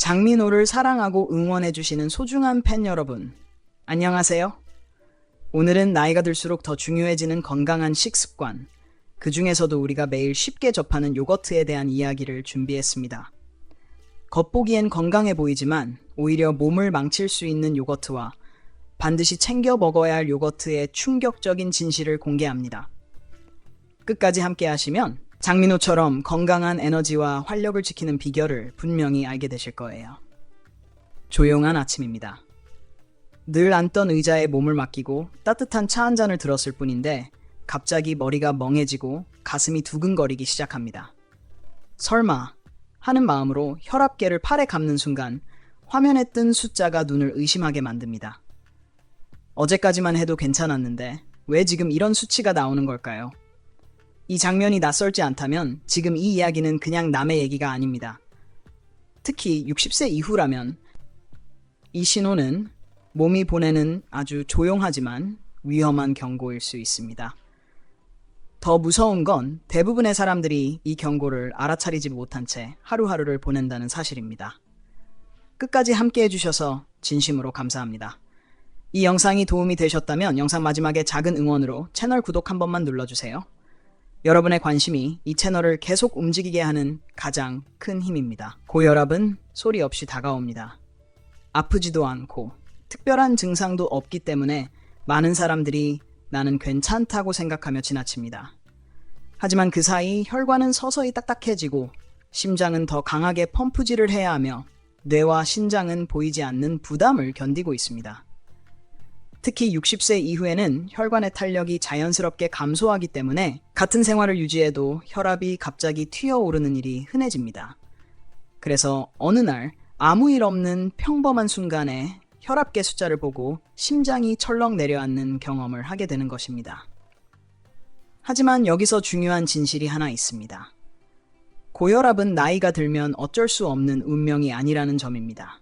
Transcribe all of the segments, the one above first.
장민호를 사랑하고 응원해주시는 소중한 팬 여러분, 안녕하세요. 오늘은 나이가 들수록 더 중요해지는 건강한 식습관, 그 중에서도 우리가 매일 쉽게 접하는 요거트에 대한 이야기를 준비했습니다. 겉보기엔 건강해 보이지만 오히려 몸을 망칠 수 있는 요거트와 반드시 챙겨 먹어야 할 요거트의 충격적인 진실을 공개합니다. 끝까지 함께 하시면 장민호처럼 건강한 에너지와 활력을 지키는 비결을 분명히 알게 되실 거예요. 조용한 아침입니다. 늘 앉던 의자에 몸을 맡기고 따뜻한 차 한 잔을 들었을 뿐인데 갑자기 머리가 멍해지고 가슴이 두근거리기 시작합니다. 설마 하는 마음으로 혈압계를 팔에 감는 순간 화면에 뜬 숫자가 눈을 의심하게 만듭니다. 어제까지만 해도 괜찮았는데 왜 지금 이런 수치가 나오는 걸까요? 이 장면이 낯설지 않다면 지금 이 이야기는 그냥 남의 얘기가 아닙니다. 특히 60세 이후라면 이 신호는 몸이 보내는 아주 조용하지만 위험한 경고일 수 있습니다. 더 무서운 건 대부분의 사람들이 이 경고를 알아차리지 못한 채 하루하루를 보낸다는 사실입니다. 끝까지 함께 해주셔서 진심으로 감사합니다. 이 영상이 도움이 되셨다면 영상 마지막에 작은 응원으로 채널 구독 한 번만 눌러주세요. 여러분의 관심이 이 채널을 계속 움직이게 하는 가장 큰 힘입니다. 고혈압은 소리 없이 다가옵니다. 아프지도 않고 특별한 증상도 없기 때문에 많은 사람들이 나는 괜찮다고 생각하며 지나칩니다. 하지만 그 사이 혈관은 서서히 딱딱해지고 심장은 더 강하게 펌프질을 해야 하며 뇌와 신장은 보이지 않는 부담을 견디고 있습니다. 특히 60세 이후에는 혈관의 탄력이 자연스럽게 감소하기 때문에 같은 생활을 유지해도 혈압이 갑자기 튀어오르는 일이 흔해집니다. 그래서 어느 날 아무 일 없는 평범한 순간에 혈압계 숫자를 보고 심장이 철렁 내려앉는 경험을 하게 되는 것입니다. 하지만 여기서 중요한 진실이 하나 있습니다. 고혈압은 나이가 들면 어쩔 수 없는 운명이 아니라는 점입니다.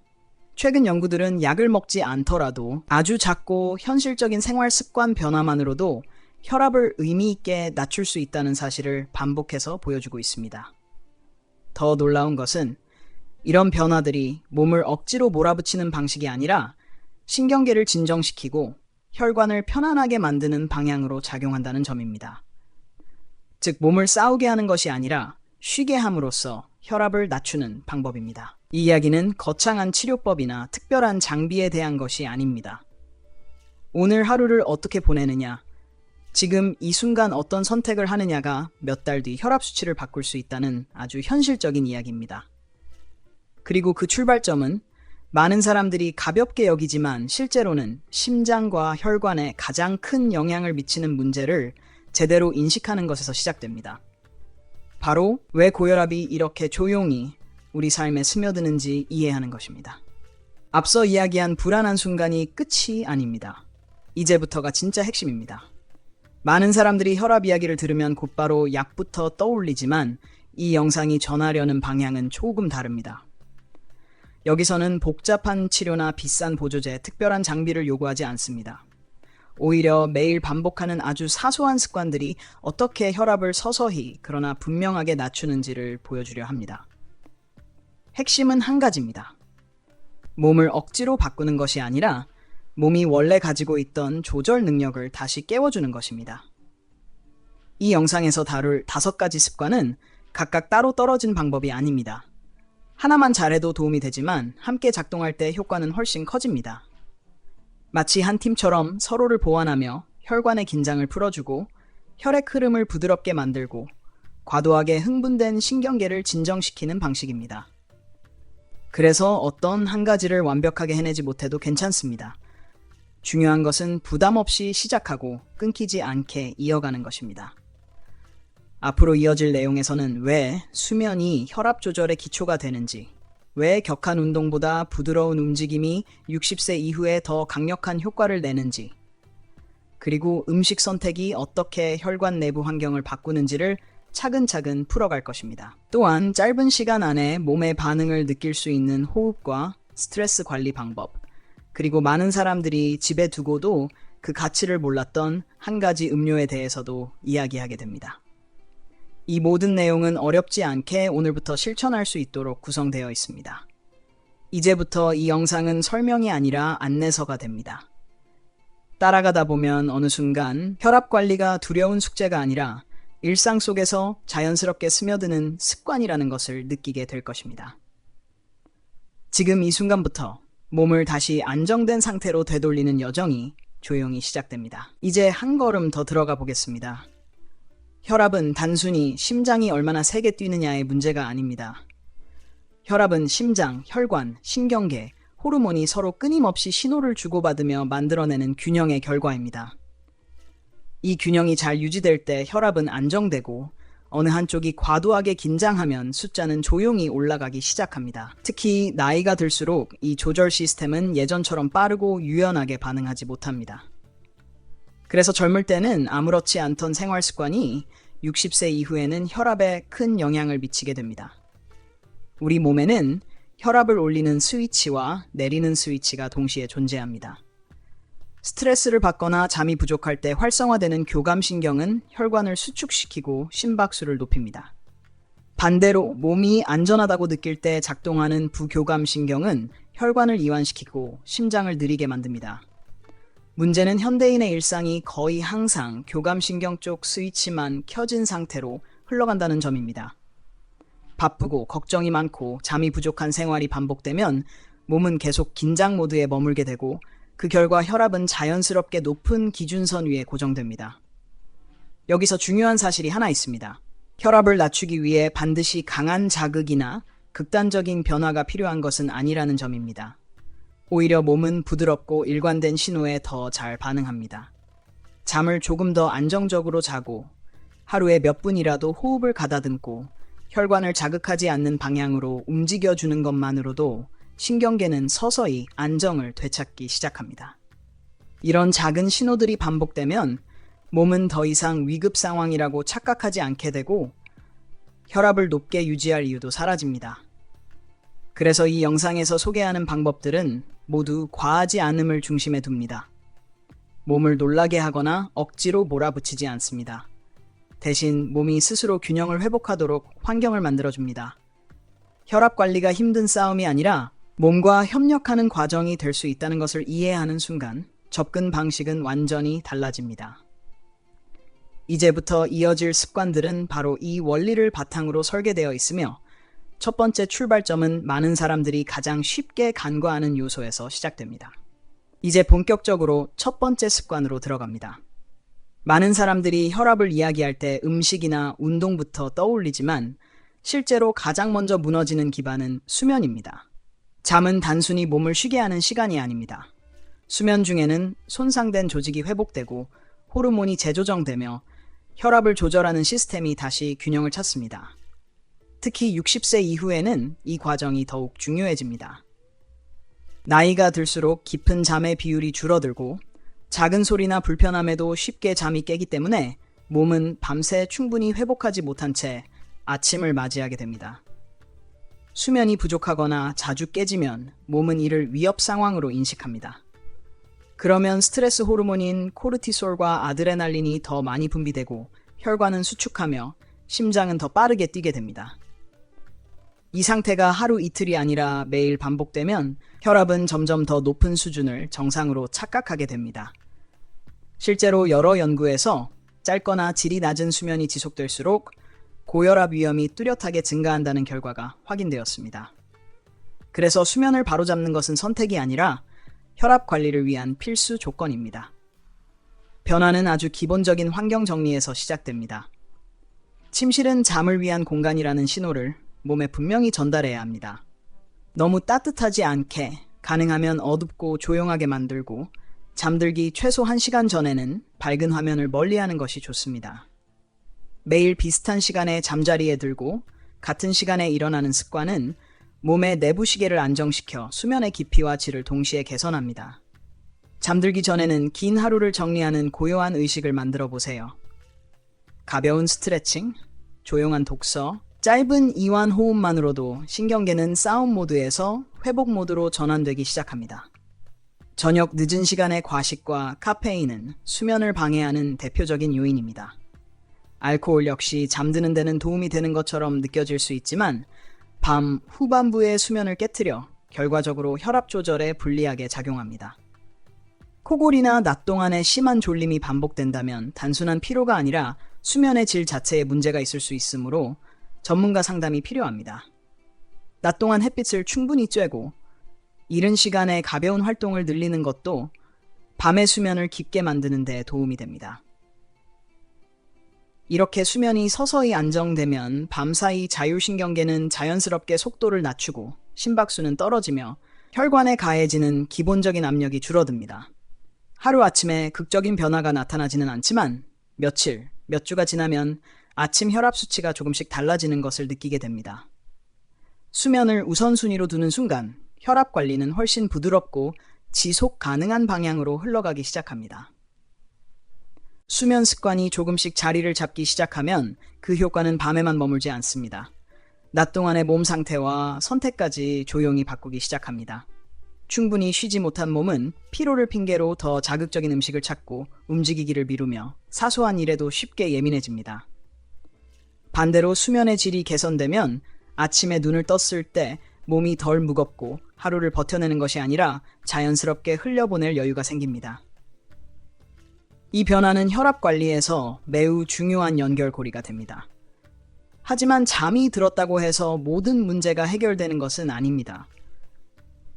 최근 연구들은 약을 먹지 않더라도 아주 작고 현실적인 생활 습관 변화만으로도 혈압을 의미 있게 낮출 수 있다는 사실을 반복해서 보여주고 있습니다. 더 놀라운 것은 이런 변화들이 몸을 억지로 몰아붙이는 방식이 아니라 신경계를 진정시키고 혈관을 편안하게 만드는 방향으로 작용한다는 점입니다. 즉, 몸을 싸우게 하는 것이 아니라 쉬게 함으로써 혈압을 낮추는 방법입니다. 이 이야기는 거창한 치료법이나 특별한 장비에 대한 것이 아닙니다. 오늘 하루를 어떻게 보내느냐, 지금 이 순간 어떤 선택을 하느냐가 몇 달 뒤 혈압 수치를 바꿀 수 있다는 아주 현실적인 이야기입니다. 그리고 그 출발점은 많은 사람들이 가볍게 여기지만 실제로는 심장과 혈관에 가장 큰 영향을 미치는 문제를 제대로 인식하는 것에서 시작됩니다. 바로 왜 고혈압이 이렇게 조용히 우리 삶에 스며드는지 이해하는 것입니다. 앞서 이야기한 불안한 순간이 끝이 아닙니다. 이제부터가 진짜 핵심입니다. 많은 사람들이 혈압 이야기를 들으면 곧바로 약부터 떠올리지만 이 영상이 전하려는 방향은 조금 다릅니다. 여기서는 복잡한 치료나 비싼 보조제, 특별한 장비를 요구하지 않습니다. 오히려 매일 반복하는 아주 사소한 습관들이 어떻게 혈압을 서서히 그러나 분명하게 낮추는지를 보여주려 합니다. 핵심은 한 가지입니다. 몸을 억지로 바꾸는 것이 아니라 몸이 원래 가지고 있던 조절 능력을 다시 깨워주는 것입니다. 이 영상에서 다룰 5가지 습관은 각각 따로 떨어진 방법이 아닙니다. 하나만 잘해도 도움이 되지만 함께 작동할 때 효과는 훨씬 커집니다. 마치 한 팀처럼 서로를 보완하며 혈관의 긴장을 풀어주고 혈액 흐름을 부드럽게 만들고 과도하게 흥분된 신경계를 진정시키는 방식입니다. 그래서 어떤 한 가지를 완벽하게 해내지 못해도 괜찮습니다. 중요한 것은 부담 없이 시작하고 끊기지 않게 이어가는 것입니다. 앞으로 이어질 내용에서는 왜 수면이 혈압 조절의 기초가 되는지, 왜 격한 운동보다 부드러운 움직임이 60세 이후에 더 강력한 효과를 내는지, 그리고 음식 선택이 어떻게 혈관 내부 환경을 바꾸는지를 차근차근 풀어갈 것입니다. 또한 짧은 시간 안에 몸의 반응을 느낄 수 있는 호흡과 스트레스 관리 방법, 그리고 많은 사람들이 집에 두고도 그 가치를 몰랐던 한 가지 음료에 대해서도 이야기하게 됩니다. 이 모든 내용은 어렵지 않게 오늘부터 실천할 수 있도록 구성되어 있습니다. 이제부터 이 영상은 설명이 아니라 안내서가 됩니다. 따라가다 보면 어느 순간 혈압 관리가 두려운 숙제가 아니라 일상 속에서 자연스럽게 스며드는 습관이라는 것을 느끼게 될 것입니다. 지금 이 순간부터 몸을 다시 안정된 상태로 되돌리는 여정이 조용히 시작됩니다. 이제 한 걸음 더 들어가 보겠습니다. 혈압은 단순히 심장이 얼마나 세게 뛰느냐의 문제가 아닙니다. 혈압은 심장, 혈관, 신경계, 호르몬이 서로 끊임없이 신호를 주고받으며 만들어내는 균형의 결과입니다. 이 균형이 잘 유지될 때 혈압은 안정되고 어느 한쪽이 과도하게 긴장하면 숫자는 조용히 올라가기 시작합니다. 특히 나이가 들수록 이 조절 시스템은 예전처럼 빠르고 유연하게 반응하지 못합니다. 그래서 젊을 때는 아무렇지 않던 생활 습관이 60세 이후에는 혈압에 큰 영향을 미치게 됩니다. 우리 몸에는 혈압을 올리는 스위치와 내리는 스위치가 동시에 존재합니다. 스트레스를 받거나 잠이 부족할 때 활성화되는 교감신경은 혈관을 수축시키고 심박수를 높입니다. 반대로 몸이 안전하다고 느낄 때 작동하는 부교감신경은 혈관을 이완시키고 심장을 느리게 만듭니다. 문제는 현대인의 일상이 거의 항상 교감신경 쪽 스위치만 켜진 상태로 흘러간다는 점입니다. 바쁘고 걱정이 많고 잠이 부족한 생활이 반복되면 몸은 계속 긴장 모드에 머물게 되고 그 결과 혈압은 자연스럽게 높은 기준선 위에 고정됩니다. 여기서 중요한 사실이 하나 있습니다. 혈압을 낮추기 위해 반드시 강한 자극이나 극단적인 변화가 필요한 것은 아니라는 점입니다. 오히려 몸은 부드럽고 일관된 신호에 더 잘 반응합니다. 잠을 조금 더 안정적으로 자고 하루에 몇 분이라도 호흡을 가다듬고 혈관을 자극하지 않는 방향으로 움직여주는 것만으로도 신경계는 서서히 안정을 되찾기 시작합니다. 이런 작은 신호들이 반복되면 몸은 더 이상 위급 상황이라고 착각하지 않게 되고 혈압을 높게 유지할 이유도 사라집니다. 그래서 이 영상에서 소개하는 방법들은 모두 과하지 않음을 중심에 둡니다. 몸을 놀라게 하거나 억지로 몰아붙이지 않습니다. 대신 몸이 스스로 균형을 회복하도록 환경을 만들어줍니다. 혈압 관리가 힘든 싸움이 아니라 몸과 협력하는 과정이 될 수 있다는 것을 이해하는 순간 접근 방식은 완전히 달라집니다. 이제부터 이어질 습관들은 바로 이 원리를 바탕으로 설계되어 있으며 첫 번째 출발점은 많은 사람들이 가장 쉽게 간과하는 요소에서 시작됩니다. 이제 본격적으로 첫 번째 습관으로 들어갑니다. 많은 사람들이 혈압을 이야기할 때 음식이나 운동부터 떠올리지만 실제로 가장 먼저 무너지는 기반은 수면입니다. 잠은 단순히 몸을 쉬게 하는 시간이 아닙니다. 수면 중에는 손상된 조직이 회복되고 호르몬이 재조정되며 혈압을 조절하는 시스템이 다시 균형을 찾습니다. 특히 60세 이후에는 이 과정이 더욱 중요해집니다. 나이가 들수록 깊은 잠의 비율이 줄어들고 작은 소리나 불편함에도 쉽게 잠이 깨기 때문에 몸은 밤새 충분히 회복하지 못한 채 아침을 맞이하게 됩니다. 수면이 부족하거나 자주 깨지면 몸은 이를 위협 상황으로 인식합니다. 그러면 스트레스 호르몬인 코르티솔과 아드레날린이 더 많이 분비되고 혈관은 수축하며 심장은 더 빠르게 뛰게 됩니다. 이 상태가 하루 이틀이 아니라 매일 반복되면 혈압은 점점 더 높은 수준을 정상으로 착각하게 됩니다. 실제로 여러 연구에서 짧거나 질이 낮은 수면이 지속될수록 고혈압 위험이 뚜렷하게 증가한다는 결과가 확인되었습니다. 그래서 수면을 바로잡는 것은 선택이 아니라 혈압 관리를 위한 필수 조건입니다. 변화는 아주 기본적인 환경 정리에서 시작됩니다. 침실은 잠을 위한 공간이라는 신호를 몸에 분명히 전달해야 합니다. 너무 따뜻하지 않게 가능하면 어둡고 조용하게 만들고 잠들기 최소 1시간 전에는 밝은 화면을 멀리하는 것이 좋습니다. 매일 비슷한 시간에 잠자리에 들고 같은 시간에 일어나는 습관은 몸의 내부 시계를 안정시켜 수면의 깊이와 질을 동시에 개선합니다. 잠들기 전에는 긴 하루를 정리하는 고요한 의식을 만들어 보세요. 가벼운 스트레칭, 조용한 독서, 짧은 이완 호흡만으로도 신경계는 싸움 모드에서 회복 모드로 전환되기 시작합니다. 저녁 늦은 시간의 과식과 카페인은 수면을 방해하는 대표적인 요인입니다. 알코올 역시 잠드는 데는 도움이 되는 것처럼 느껴질 수 있지만 밤 후반부의 수면을 깨트려 결과적으로 혈압 조절에 불리하게 작용합니다. 코골이나 낮 동안의 심한 졸림이 반복된다면 단순한 피로가 아니라 수면의 질 자체에 문제가 있을 수 있으므로 전문가 상담이 필요합니다. 낮 동안 햇빛을 충분히 쬐고 이른 시간에 가벼운 활동을 늘리는 것도 밤의 수면을 깊게 만드는 데 도움이 됩니다. 이렇게 수면이 서서히 안정되면 밤사이 자율신경계는 자연스럽게 속도를 낮추고 심박수는 떨어지며 혈관에 가해지는 기본적인 압력이 줄어듭니다. 하루아침에 극적인 변화가 나타나지는 않지만 며칠, 몇 주가 지나면 아침 혈압 수치가 조금씩 달라지는 것을 느끼게 됩니다. 수면을 우선순위로 두는 순간 혈압 관리는 훨씬 부드럽고 지속 가능한 방향으로 흘러가기 시작합니다. 수면 습관이 조금씩 자리를 잡기 시작하면 그 효과는 밤에만 머물지 않습니다. 낮 동안의 몸 상태와 선택까지 조용히 바꾸기 시작합니다. 충분히 쉬지 못한 몸은 피로를 핑계로 더 자극적인 음식을 찾고 움직이기를 미루며 사소한 일에도 쉽게 예민해집니다. 반대로 수면의 질이 개선되면 아침에 눈을 떴을 때 몸이 덜 무겁고 하루를 버텨내는 것이 아니라 자연스럽게 흘려보낼 여유가 생깁니다. 이 변화는 혈압 관리에서 매우 중요한 연결고리가 됩니다. 하지만 잠이 들었다고 해서 모든 문제가 해결되는 것은 아닙니다.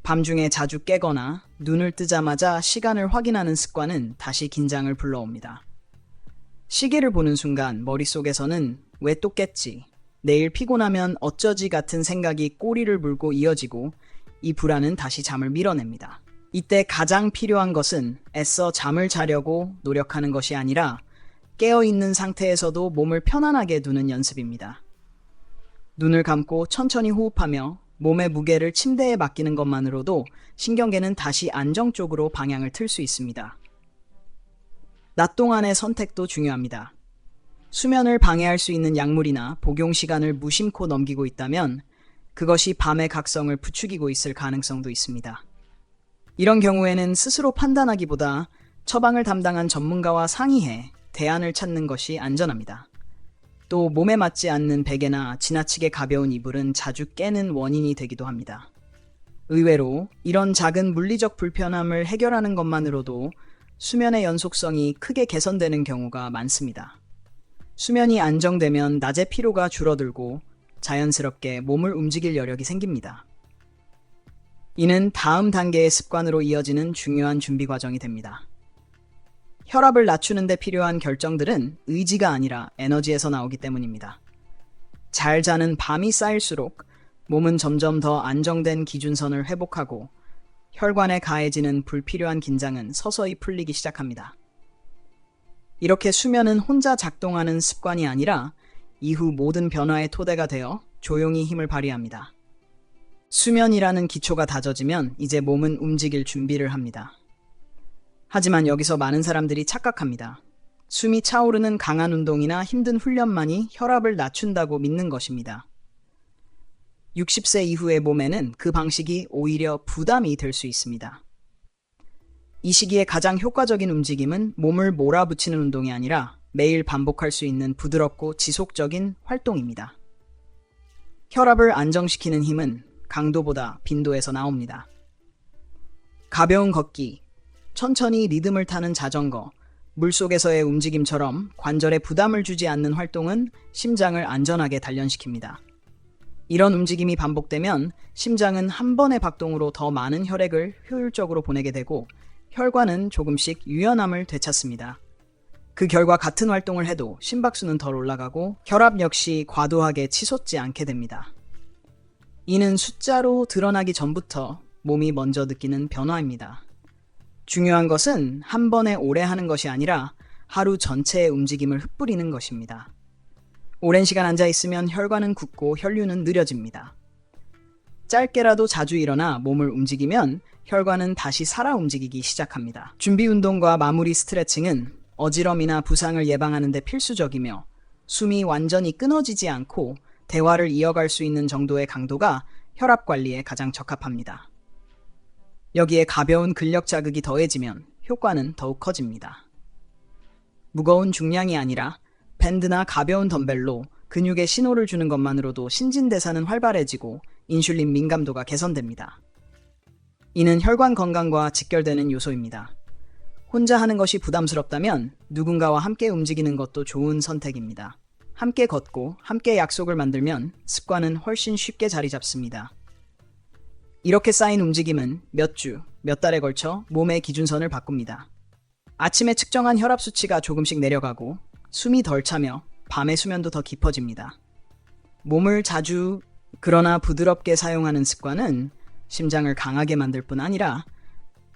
밤중에 자주 깨거나 눈을 뜨자마자 시간을 확인하는 습관은 다시 긴장을 불러옵니다. 시계를 보는 순간 머릿속에서는 왜 또 깼지? 내일 피곤하면 어쩌지 같은 생각이 꼬리를 물고 이어지고 이 불안은 다시 잠을 밀어냅니다. 이때 가장 필요한 것은 애써 잠을 자려고 노력하는 것이 아니라 깨어있는 상태에서도 몸을 편안하게 두는 연습입니다. 눈을 감고 천천히 호흡하며 몸의 무게를 침대에 맡기는 것만으로도 신경계는 다시 안정 쪽으로 방향을 틀 수 있습니다. 낮 동안의 선택도 중요합니다. 수면을 방해할 수 있는 약물이나 복용 시간을 무심코 넘기고 있다면 그것이 밤의 각성을 부추기고 있을 가능성도 있습니다. 이런 경우에는 스스로 판단하기보다 처방을 담당한 전문가와 상의해 대안을 찾는 것이 안전합니다. 또 몸에 맞지 않는 베개나 지나치게 가벼운 이불은 자주 깨는 원인이 되기도 합니다. 의외로 이런 작은 물리적 불편함을 해결하는 것만으로도 수면의 연속성이 크게 개선되는 경우가 많습니다. 수면이 안정되면 낮의 피로가 줄어들고 자연스럽게 몸을 움직일 여력이 생깁니다. 이는 다음 단계의 습관으로 이어지는 중요한 준비 과정이 됩니다. 혈압을 낮추는 데 필요한 결정들은 의지가 아니라 에너지에서 나오기 때문입니다. 잘 자는 밤이 쌓일수록 몸은 점점 더 안정된 기준선을 회복하고 혈관에 가해지는 불필요한 긴장은 서서히 풀리기 시작합니다. 이렇게 수면은 혼자 작동하는 습관이 아니라 이후 모든 변화의 토대가 되어 조용히 힘을 발휘합니다. 수면이라는 기초가 다져지면 이제 몸은 움직일 준비를 합니다. 하지만 여기서 많은 사람들이 착각합니다. 숨이 차오르는 강한 운동이나 힘든 훈련만이 혈압을 낮춘다고 믿는 것입니다. 60세 이후의 몸에는 그 방식이 오히려 부담이 될 수 있습니다. 이 시기에 가장 효과적인 움직임은 몸을 몰아붙이는 운동이 아니라 매일 반복할 수 있는 부드럽고 지속적인 활동입니다. 혈압을 안정시키는 힘은 강도보다 빈도에서 나옵니다. 가벼운 걷기, 천천히 리듬을 타는 자전거, 물속에서의 움직임처럼 관절에 부담을 주지 않는 활동은 심장을 안전하게 단련시킵니다. 이런 움직임이 반복되면 심장은 한 번의 박동으로 더 많은 혈액을 효율적으로 보내게 되고 혈관은 조금씩 유연함을 되찾습니다. 그 결과 같은 활동을 해도 심박수는 덜 올라가고 혈압 역시 과도하게 치솟지 않게 됩니다. 이는 숫자로 드러나기 전부터 몸이 먼저 느끼는 변화입니다. 중요한 것은 한 번에 오래 하는 것이 아니라 하루 전체의 움직임을 흩뿌리는 것입니다. 오랜 시간 앉아 있으면 혈관은 굳고 혈류는 느려집니다. 짧게라도 자주 일어나 몸을 움직이면 혈관은 다시 살아 움직이기 시작합니다. 준비 운동과 마무리 스트레칭은 어지럼이나 부상을 예방하는 데 필수적이며 숨이 완전히 끊어지지 않고 대화를 이어갈 수 있는 정도의 강도가 혈압 관리에 가장 적합합니다. 여기에 가벼운 근력 자극이 더해지면 효과는 더욱 커집니다. 무거운 중량이 아니라 밴드나 가벼운 덤벨로 근육에 신호를 주는 것만으로도 신진대사는 활발해지고 인슐린 민감도가 개선됩니다. 이는 혈관 건강과 직결되는 요소입니다. 혼자 하는 것이 부담스럽다면 누군가와 함께 움직이는 것도 좋은 선택입니다. 함께 걷고 함께 약속을 만들면 습관은 훨씬 쉽게 자리 잡습니다. 이렇게 쌓인 움직임은 몇 주, 몇 달에 걸쳐 몸의 기준선을 바꿉니다. 아침에 측정한 혈압 수치가 조금씩 내려가고 숨이 덜 차며 밤의 수면도 더 깊어집니다. 몸을 자주 그러나 부드럽게 사용하는 습관은 심장을 강하게 만들 뿐 아니라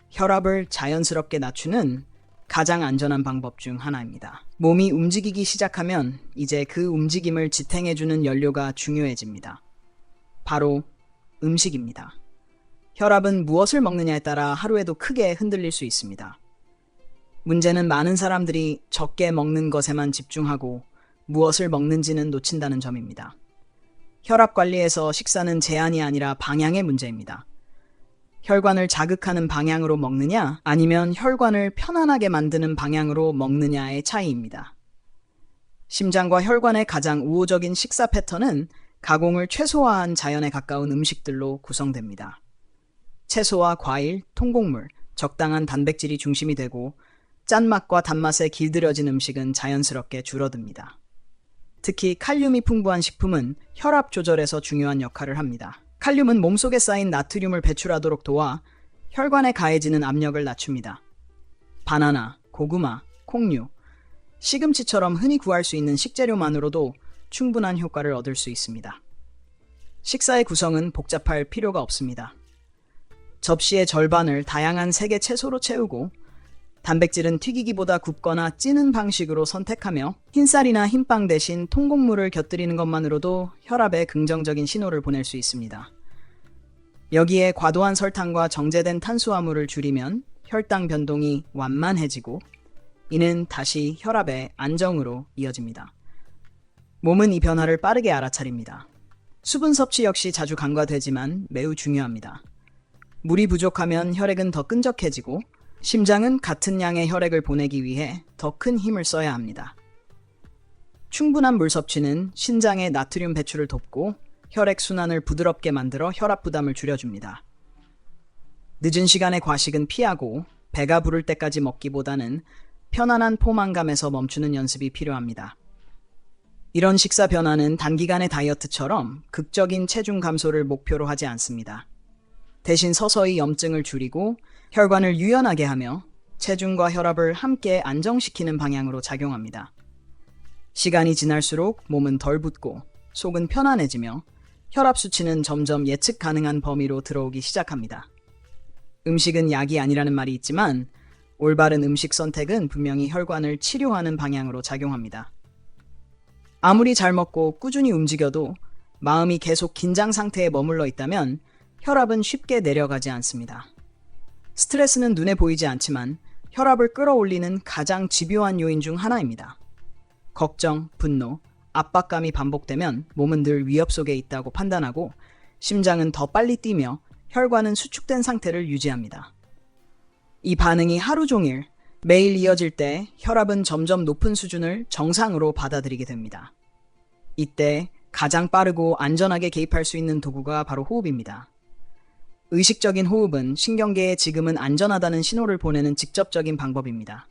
혈압을 자연스럽게 낮추는 가장 안전한 방법 중 하나입니다. 몸이 움직이기 시작하면 이제 그 움직임을 지탱해주는 연료가 중요해집니다. 바로 음식입니다. 혈압은 무엇을 먹느냐에 따라 하루에도 크게 흔들릴 수 있습니다. 문제는 많은 사람들이 적게 먹는 것에만 집중하고 무엇을 먹는지는 놓친다는 점입니다. 혈압 관리에서 식사는 제한이 아니라 방향의 문제입니다. 혈관을 자극하는 방향으로 먹느냐 아니면 혈관을 편안하게 만드는 방향으로 먹느냐의 차이입니다. 심장과 혈관의 가장 우호적인 식사 패턴은 가공을 최소화한 자연에 가까운 음식들로 구성됩니다. 채소와 과일, 통곡물, 적당한 단백질이 중심이 되고 짠맛과 단맛에 길들여진 음식은 자연스럽게 줄어듭니다. 특히 칼륨이 풍부한 식품은 혈압 조절에서 중요한 역할을 합니다. 칼륨은 몸속에 쌓인 나트륨을 배출하도록 도와 혈관에 가해지는 압력을 낮춥니다. 바나나, 고구마, 콩류, 시금치처럼 흔히 구할 수 있는 식재료만으로도 충분한 효과를 얻을 수 있습니다. 식사의 구성은 복잡할 필요가 없습니다. 접시의 절반을 다양한 색의 채소로 채우고 단백질은 튀기기보다 굽거나 찌는 방식으로 선택하며 흰쌀이나 흰빵 대신 통곡물을 곁들이는 것만으로도 혈압에 긍정적인 신호를 보낼 수 있습니다. 여기에 과도한 설탕과 정제된 탄수화물을 줄이면 혈당 변동이 완만해지고 이는 다시 혈압의 안정으로 이어집니다. 몸은 이 변화를 빠르게 알아차립니다. 수분 섭취 역시 자주 간과되지만 매우 중요합니다. 물이 부족하면 혈액은 더 끈적해지고 심장은 같은 양의 혈액을 보내기 위해 더 큰 힘을 써야 합니다. 충분한 물 섭취는 신장의 나트륨 배출을 돕고 혈액 순환을 부드럽게 만들어 혈압 부담을 줄여줍니다. 늦은 시간에 과식은 피하고 배가 부를 때까지 먹기보다는 편안한 포만감에서 멈추는 연습이 필요합니다. 이런 식사 변화는 단기간의 다이어트처럼 극적인 체중 감소를 목표로 하지 않습니다. 대신 서서히 염증을 줄이고 혈관을 유연하게 하며 체중과 혈압을 함께 안정시키는 방향으로 작용합니다. 시간이 지날수록 몸은 덜 붓고 속은 편안해지며 혈압 수치는 점점 예측 가능한 범위로 들어오기 시작합니다. 음식은 약이 아니라는 말이 있지만 올바른 음식 선택은 분명히 혈관을 치료하는 방향으로 작용합니다. 아무리 잘 먹고 꾸준히 움직여도 마음이 계속 긴장 상태에 머물러 있다면 혈압은 쉽게 내려가지 않습니다. 스트레스는 눈에 보이지 않지만 혈압을 끌어올리는 가장 집요한 요인 중 하나입니다. 걱정, 분노, 압박감이 반복되면 몸은 늘 위협 속에 있다고 판단하고 심장은 더 빨리 뛰며 혈관은 수축된 상태를 유지합니다. 이 반응이 하루 종일, 매일 이어질 때 혈압은 점점 높은 수준을 정상으로 받아들이게 됩니다. 이때 가장 빠르고 안전하게 개입할 수 있는 도구가 바로 호흡입니다. 의식적인 호흡은 신경계에 지금은 안전하다는 신호를 보내는 직접적인 방법입니다.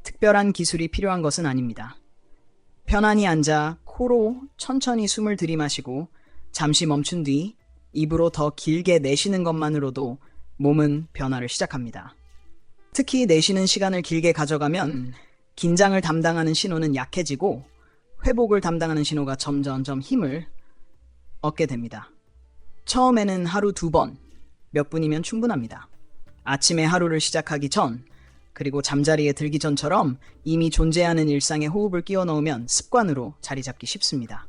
특별한 기술이 필요한 것은 아닙니다. 편안히 앉아 코로 천천히 숨을 들이마시고 잠시 멈춘 뒤 입으로 더 길게 내쉬는 것만으로도 몸은 변화를 시작합니다. 특히 내쉬는 시간을 길게 가져가면 긴장을 담당하는 신호는 약해지고 회복을 담당하는 신호가 점점 힘을 얻게 됩니다. 처음에는 하루 2번, 몇 분이면 충분합니다. 아침에 하루를 시작하기 전, 그리고 잠자리에 들기 전처럼 이미 존재하는 일상에 호흡을 끼워 넣으면 습관으로 자리 잡기 쉽습니다.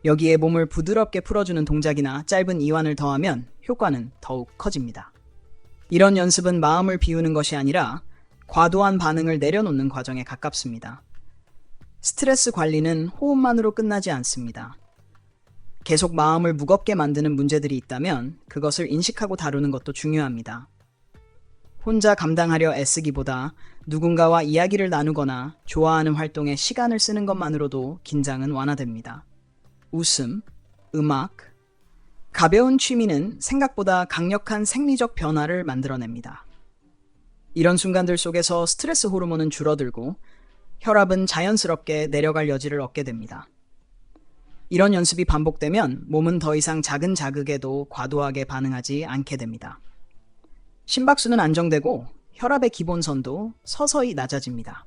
여기에 몸을 부드럽게 풀어주는 동작이나 짧은 이완을 더하면 효과는 더욱 커집니다. 이런 연습은 마음을 비우는 것이 아니라 과도한 반응을 내려놓는 과정에 가깝습니다. 스트레스 관리는 호흡만으로 끝나지 않습니다. 계속 마음을 무겁게 만드는 문제들이 있다면 그것을 인식하고 다루는 것도 중요합니다. 혼자 감당하려 애쓰기보다 누군가와 이야기를 나누거나 좋아하는 활동에 시간을 쓰는 것만으로도 긴장은 완화됩니다. 웃음, 음악, 가벼운 취미는 생각보다 강력한 생리적 변화를 만들어냅니다. 이런 순간들 속에서 스트레스 호르몬은 줄어들고 혈압은 자연스럽게 내려갈 여지를 얻게 됩니다. 이런 연습이 반복되면 몸은 더 이상 작은 자극에도 과도하게 반응하지 않게 됩니다. 심박수는 안정되고 혈압의 기본선도 서서히 낮아집니다.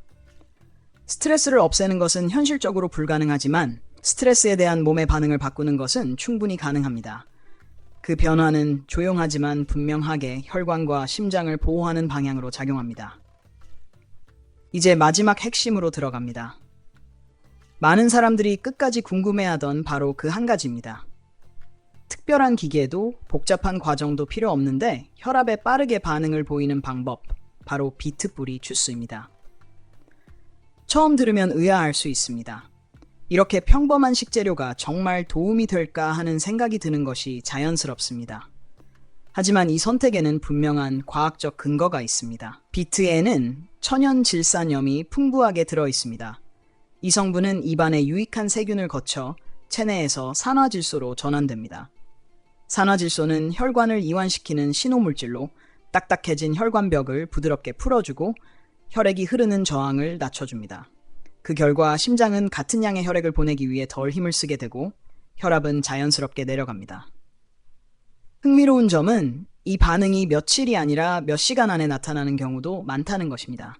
스트레스를 없애는 것은 현실적으로 불가능하지만 스트레스에 대한 몸의 반응을 바꾸는 것은 충분히 가능합니다. 그 변화는 조용하지만 분명하게 혈관과 심장을 보호하는 방향으로 작용합니다. 이제 마지막 핵심으로 들어갑니다. 많은 사람들이 끝까지 궁금해하던 바로 그 한 가지입니다. 특별한 기계도 복잡한 과정도 필요 없는데 혈압에 빠르게 반응을 보이는 방법, 바로 비트뿌리 주스입니다. 처음 들으면 의아할 수 있습니다. 이렇게 평범한 식재료가 정말 도움이 될까 하는 생각이 드는 것이 자연스럽습니다. 하지만 이 선택에는 분명한 과학적 근거가 있습니다. 비트에는 천연 질산염이 풍부하게 들어 있습니다. 이 성분은 입안의 유익한 세균을 거쳐 체내에서 산화질소로 전환됩니다. 산화질소는 혈관을 이완시키는 신호물질로 딱딱해진 혈관벽을 부드럽게 풀어주고 혈액이 흐르는 저항을 낮춰줍니다. 그 결과 심장은 같은 양의 혈액을 보내기 위해 덜 힘을 쓰게 되고 혈압은 자연스럽게 내려갑니다. 흥미로운 점은 이 반응이 며칠이 아니라 몇 시간 안에 나타나는 경우도 많다는 것입니다.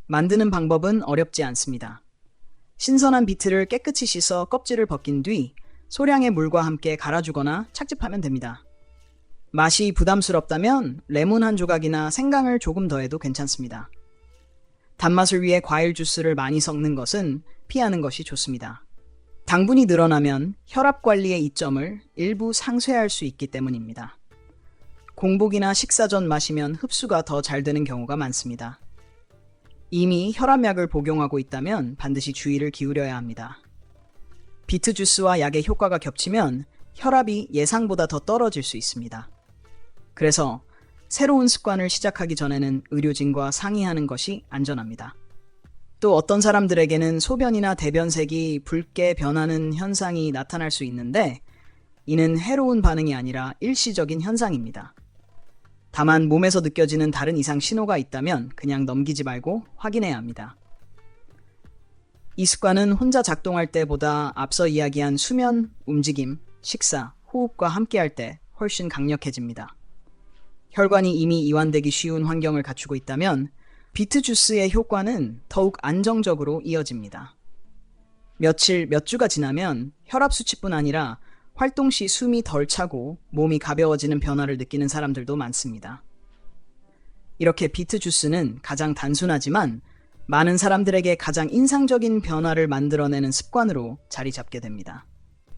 만드는 방법은 어렵지 않습니다. 신선한 비트를 깨끗이 씻어 껍질을 벗긴 뒤 소량의 물과 함께 갈아주거나 착즙하면 됩니다. 맛이 부담스럽다면 레몬 한 조각이나 생강을 조금 더해도 괜찮습니다. 단맛을 위해 과일 주스를 많이 섞는 것은 피하는 것이 좋습니다. 당분이 늘어나면 혈압 관리의 이점을 일부 상쇄할 수 있기 때문입니다. 공복이나 식사 전 마시면 흡수가 더 잘 되는 경우가 많습니다. 이미 혈압약을 복용하고 있다면 반드시 주의를 기울여야 합니다. 비트 주스와 약의 효과가 겹치면 혈압이 예상보다 더 떨어질 수 있습니다. 그래서 새로운 습관을 시작하기 전에는 의료진과 상의하는 것이 안전합니다. 또 어떤 사람들에게는 소변이나 대변색이 붉게 변하는 현상이 나타날 수 있는데 이는 해로운 반응이 아니라 일시적인 현상입니다. 다만 몸에서 느껴지는 다른 이상 신호가 있다면 그냥 넘기지 말고 확인해야 합니다. 이 습관은 혼자 작동할 때보다 앞서 이야기한 수면, 움직임, 식사, 호흡과 함께할 때 훨씬 강력해집니다. 혈관이 이미 이완되기 쉬운 환경을 갖추고 있다면 비트 주스의 효과는 더욱 안정적으로 이어집니다. 며칠, 몇 주가 지나면 혈압 수치뿐 아니라 활동 시 숨이 덜 차고 몸이 가벼워지는 변화를 느끼는 사람들도 많습니다. 이렇게 비트 주스는 가장 단순하지만 많은 사람들에게 가장 인상적인 변화를 만들어내는 습관으로 자리 잡게 됩니다.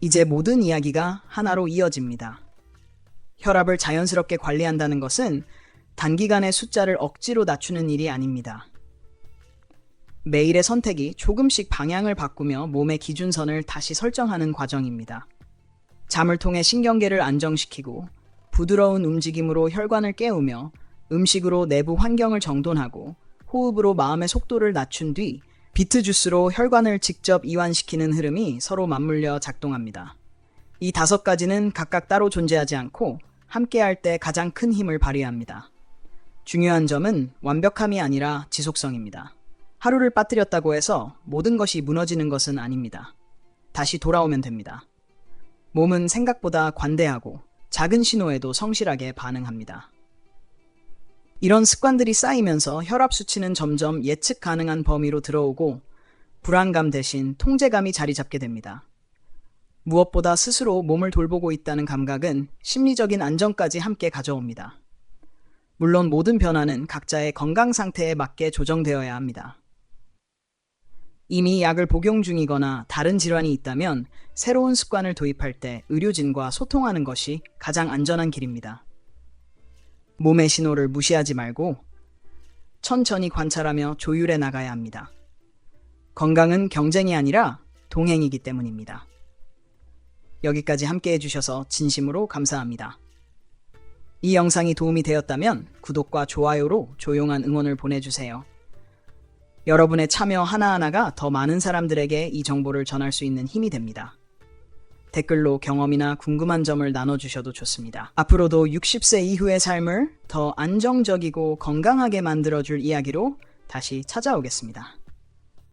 이제 모든 이야기가 하나로 이어집니다. 혈압을 자연스럽게 관리한다는 것은 단기간에 숫자를 억지로 낮추는 일이 아닙니다. 매일의 선택이 조금씩 방향을 바꾸며 몸의 기준선을 다시 설정하는 과정입니다. 잠을 통해 신경계를 안정시키고 부드러운 움직임으로 혈관을 깨우며 음식으로 내부 환경을 정돈하고 호흡으로 마음의 속도를 낮춘 뒤 비트 주스로 혈관을 직접 이완시키는 흐름이 서로 맞물려 작동합니다. 이 5가지는 각각 따로 존재하지 않고 함께할 때 가장 큰 힘을 발휘합니다. 중요한 점은 완벽함이 아니라 지속성입니다. 하루를 빠뜨렸다고 해서 모든 것이 무너지는 것은 아닙니다. 다시 돌아오면 됩니다. 몸은 생각보다 관대하고 작은 신호에도 성실하게 반응합니다. 이런 습관들이 쌓이면서 혈압 수치는 점점 예측 가능한 범위로 들어오고 불안감 대신 통제감이 자리 잡게 됩니다. 무엇보다 스스로 몸을 돌보고 있다는 감각은 심리적인 안정까지 함께 가져옵니다. 물론 모든 변화는 각자의 건강 상태에 맞게 조정되어야 합니다. 이미 약을 복용 중이거나 다른 질환이 있다면 새로운 습관을 도입할 때 의료진과 소통하는 것이 가장 안전한 길입니다. 몸의 신호를 무시하지 말고 천천히 관찰하며 조율해 나가야 합니다. 건강은 경쟁이 아니라 동행이기 때문입니다. 여기까지 함께 해주셔서 진심으로 감사합니다. 이 영상이 도움이 되었다면 구독과 좋아요로 조용한 응원을 보내주세요. 여러분의 참여 하나하나가 더 많은 사람들에게 이 정보를 전할 수 있는 힘이 됩니다. 댓글로 경험이나 궁금한 점을 나눠주셔도 좋습니다. 앞으로도 60세 이후의 삶을 더 안정적이고 건강하게 만들어줄 이야기로 다시 찾아오겠습니다.